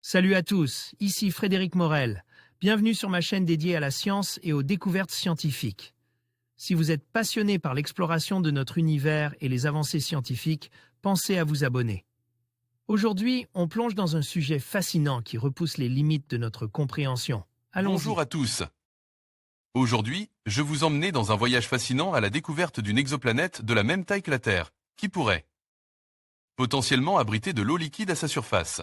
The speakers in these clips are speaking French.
Salut à tous, ici Frédéric Morel. Bienvenue sur ma chaîne dédiée à la science et aux découvertes scientifiques. Si vous êtes passionné par l'exploration de notre univers et les avancées scientifiques, pensez à vous abonner. Aujourd'hui, on plonge dans un sujet fascinant qui repousse les limites de notre compréhension. Bonjour Allons-y. à tous. Aujourd'hui, je vous emmener dans un voyage fascinant à la découverte d'une exoplanète de la même taille que la Terre, qui pourrait potentiellement abriter de l'eau liquide à sa surface.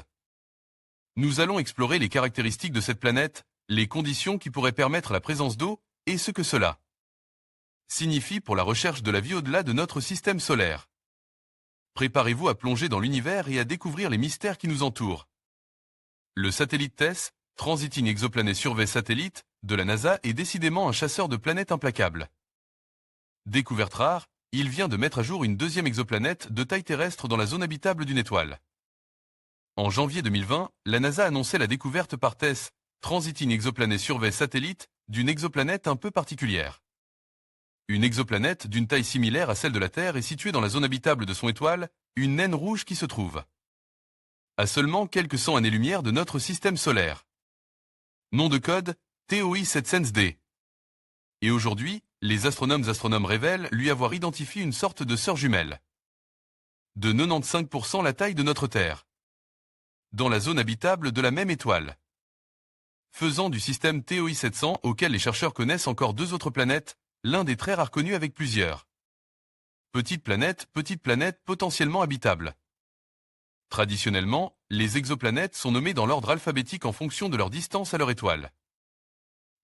Nous allons explorer les caractéristiques de cette planète, les conditions qui pourraient permettre la présence d'eau, et ce que cela signifie pour la recherche de la vie au-delà de notre système solaire. Préparez-vous à plonger dans l'univers et à découvrir les mystères qui nous entourent. Le satellite TESS, Transiting Exoplanet Survey Satellite, de la NASA est décidément un chasseur de planètes implacable. Découverte rare, il vient de mettre à jour une deuxième exoplanète de taille terrestre dans la zone habitable d'une étoile. En janvier 2020, la NASA annonçait la découverte par TESS, Transiting Exoplanet Survey Satellite, d'une exoplanète un peu particulière. Une exoplanète d'une taille similaire à celle de la Terre est située dans la zone habitable de son étoile, une naine rouge qui se trouve à seulement quelques cent années-lumière de notre système solaire. Nom de code, TOI 700D. Et aujourd'hui, les astronomes révèlent lui avoir identifié une sorte de sœur jumelle. De 95% la taille de notre Terre. Dans la zone habitable de la même étoile. Faisant du système TOI 700 auquel les chercheurs connaissent encore deux autres planètes, l'un des très rares connus avec plusieurs petites planètes potentiellement habitables. Traditionnellement, les exoplanètes sont nommées dans l'ordre alphabétique en fonction de leur distance à leur étoile.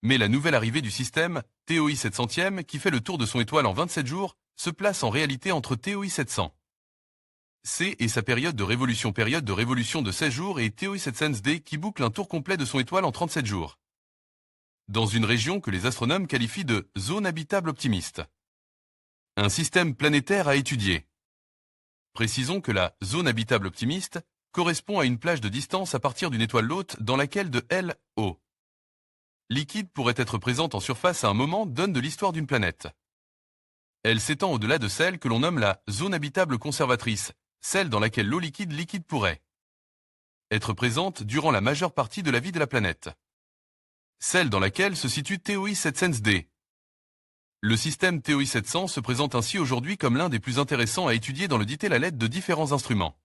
Mais la nouvelle arrivée du système, TOI 700e, qui fait le tour de son étoile en 27 jours, se place en réalité entre TOI 700 C et sa période de révolution de 16 jours et TOI 700D qui boucle un tour complet de son étoile en 37 jours. Dans une région que les astronomes qualifient de zone habitable optimiste. Un système planétaire à étudier. Précisons que la zone habitable optimiste correspond à une plage de distance à partir d'une étoile l'hôte dans laquelle de l'eau liquide pourrait être présente en surface à un moment donne de l'histoire d'une planète. Elle s'étend au-delà de celle que l'on nomme la zone habitable conservatrice, celle dans laquelle l'eau liquide pourrait être présente durant la majeure partie de la vie de la planète. Celle dans laquelle se situe TOI 700D. Le système TOI 700 se présente ainsi aujourd'hui comme l'un des plus intéressants à étudier dans le détail à l'aide de différents instruments.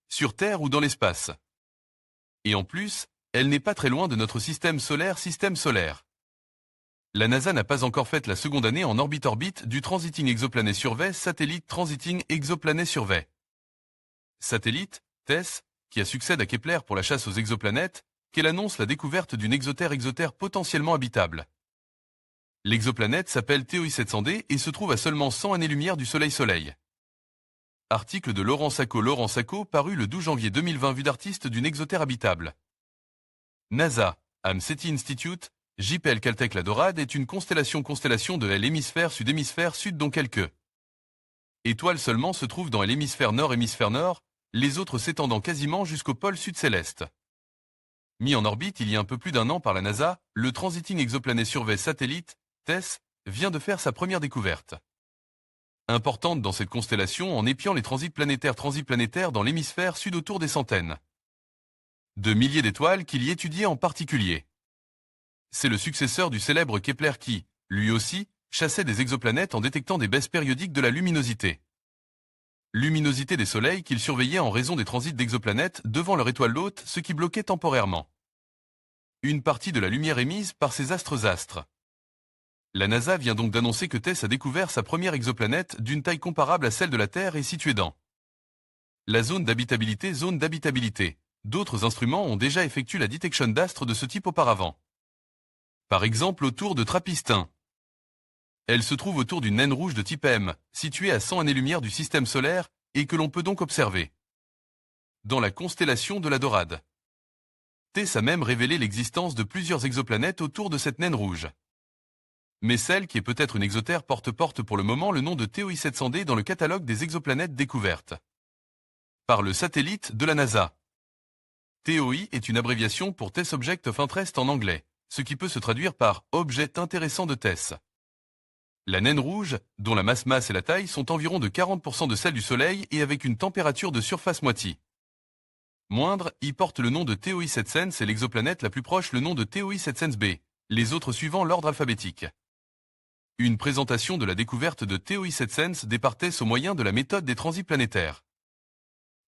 Sur Terre ou dans l'espace. Et en plus, elle n'est pas très loin de notre système solaire. La NASA n'a pas encore fait la seconde année en orbite du Transiting Exoplanet Survey Satellite Transiting Exoplanet Survey Satellite, TESS, qui a succède à Kepler pour la chasse aux exoplanètes, qu'elle annonce la découverte d'une exotère potentiellement habitable. L'exoplanète s'appelle TOI 700D et se trouve à seulement 100 années-lumière du Soleil. Article de Laurent Sacco paru le 12 janvier 2020 vue d'artiste d'une exotère habitable. NASA, Am SETI Institute, JPL Caltech La Dorade est une constellation de l'hémisphère sud dont quelques étoiles seulement se trouvent dans l'hémisphère nord, les autres s'étendant quasiment jusqu'au pôle sud céleste. Mis en orbite il y a un peu plus d'un an par la NASA, le Transiting Exoplanet Survey Satellite, TESS, vient de faire sa première découverte. Importante dans cette constellation en épiant les transits planétaires dans l'hémisphère sud autour des centaines de milliers d'étoiles qu'il y étudiait en particulier. C'est le successeur du célèbre Kepler qui, lui aussi, chassait des exoplanètes en détectant des baisses périodiques de la luminosité. Luminosité des soleils qu'il surveillait en raison des transits d'exoplanètes devant leur étoile l'hôte, ce qui bloquait temporairement une partie de la lumière émise par ces astres. La NASA vient donc d'annoncer que TESS a découvert sa première exoplanète d'une taille comparable à celle de la Terre et située dans la zone d'habitabilité. D'autres instruments ont déjà effectué la détection d'astres de ce type auparavant. Par exemple autour de TRAPPIST-1. Elle se trouve autour d'une naine rouge de type M, située à 100 années-lumière du système solaire, et que l'on peut donc observer dans la constellation de la Dorade. TESS a même révélé l'existence de plusieurs exoplanètes autour de cette naine rouge. Mais celle qui est peut-être une exotère porte pour le moment le nom de TOI 700D dans le catalogue des exoplanètes découvertes par le satellite de la NASA. TOI est une abréviation pour Test Object of Interest en anglais, ce qui peut se traduire par objet intéressant de TESS. La naine rouge, dont la masse et la taille sont environ de 40% de celle du Soleil et avec une température de surface moitié moindre, y porte le nom de TOI 7Sense et l'exoplanète la plus proche le nom de TOI 7Sense B, les autres suivant l'ordre alphabétique. Une présentation de la découverte de TOI 7Sense départait au moyen de la méthode des transits planétaires.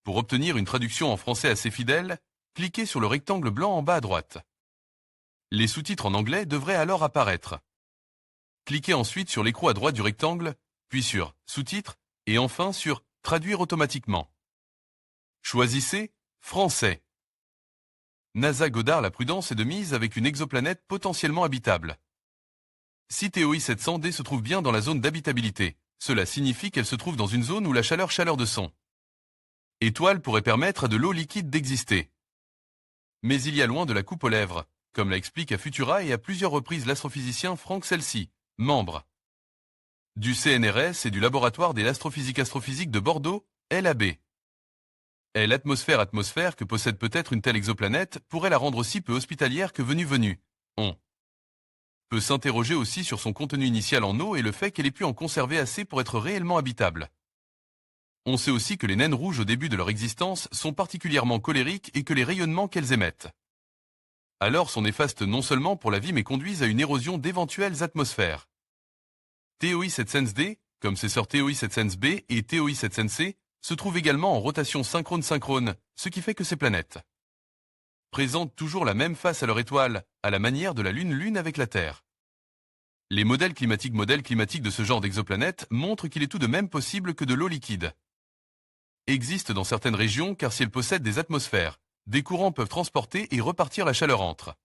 Pour obtenir une traduction en français assez fidèle, cliquez sur le rectangle blanc en bas à droite. Les sous-titres en anglais devraient alors apparaître. Cliquez ensuite sur l'écrou à droite du rectangle, puis sur « Sous-titres » et enfin sur « Traduire automatiquement ». Choisissez « Français ». NASA Goddard la prudence est de mise avec une exoplanète potentiellement habitable. Si TOI 700D se trouve bien dans la zone d'habitabilité, cela signifie qu'elle se trouve dans une zone où la chaleur de son étoile pourrait permettre à de l'eau liquide d'exister. Mais il y a loin de la coupe aux lèvres, comme l'explique à Futura et à plusieurs reprises l'astrophysicien Frank Celsey, membre du CNRS et du laboratoire des astrophysique de Bordeaux, LAB. Et l'atmosphère que possède peut-être une telle exoplanète pourrait la rendre aussi peu hospitalière que venue. On peut s'interroger aussi sur son contenu initial en eau et le fait qu'elle ait pu en conserver assez pour être réellement habitable. On sait aussi que les naines rouges au début de leur existence sont particulièrement colériques et que les rayonnements qu'elles émettent alors sont néfastes non seulement pour la vie mais conduisent à une érosion d'éventuelles atmosphères. TOI 7Sense-D, comme ses sœurs TOI 7Sense-B et TOI 7Sense-C, se trouvent également en rotation synchrone, ce qui fait que ces planètes présentent toujours la même face à leur étoile, à la manière de la Lune avec la Terre. Les modèles climatiques de ce genre d'exoplanètes montrent qu'il est tout de même possible que de l'eau liquide existe dans certaines régions car si elles possèdent des atmosphères, des courants peuvent transporter et repartir la chaleur entre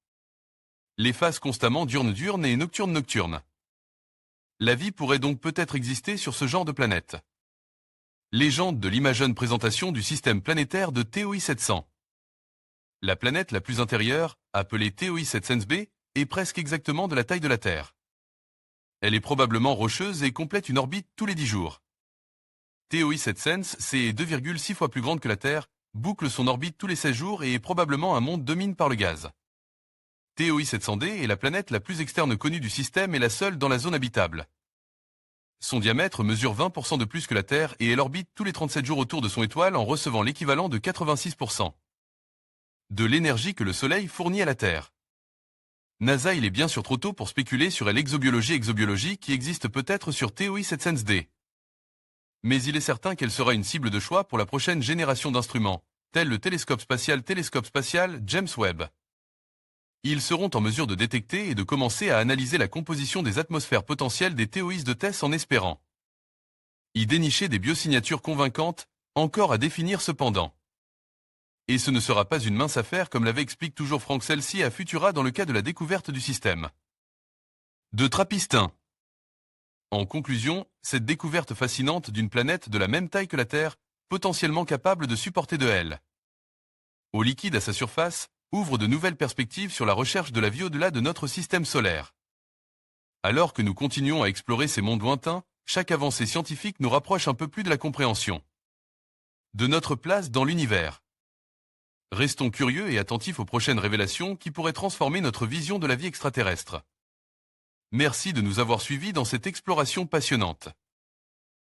les phases constamment diurnes et nocturnes. La vie pourrait donc peut-être exister sur ce genre de planète. Légende de l'imagine présentation du système planétaire de TOI 700. La planète la plus intérieure, appelée TOI 7Sense-B, est presque exactement de la taille de la Terre. Elle est probablement rocheuse et complète une orbite tous les 10 jours. TOI 7Sense, c'est 2,6 fois plus grande que la Terre, boucle son orbite tous les 16 jours et est probablement un monde dominé par le gaz. TOI 700D est la planète la plus externe connue du système et la seule dans la zone habitable. Son diamètre mesure 20% de plus que la Terre et elle orbite tous les 37 jours autour de son étoile en recevant l'équivalent de 86% de l'énergie que le Soleil fournit à la Terre. NASA il est bien sûr trop tôt pour spéculer sur l'exobiologie qui existe peut-être sur TOI 7Sense-D. Mais il est certain qu'elle sera une cible de choix pour la prochaine génération d'instruments, tels le télescope spatial James Webb. Ils seront en mesure de détecter et de commencer à analyser la composition des atmosphères potentielles des TOIs de TESS en espérant y dénicher des biosignatures convaincantes, encore à définir cependant. Et ce ne sera pas une mince affaire comme l'avait expliqué toujours Frank Celsey à Futura dans le cas de la découverte du système de Trappist-1. En conclusion, cette découverte fascinante d'une planète de la même taille que la Terre, potentiellement capable de supporter de L eau liquide à sa surface, ouvre de nouvelles perspectives sur la recherche de la vie au-delà de notre système solaire. Alors que nous continuons à explorer ces mondes lointains, chaque avancée scientifique nous rapproche un peu plus de la compréhension de notre place dans l'univers. Restons curieux et attentifs aux prochaines révélations qui pourraient transformer notre vision de la vie extraterrestre. Merci de nous avoir suivis dans cette exploration passionnante.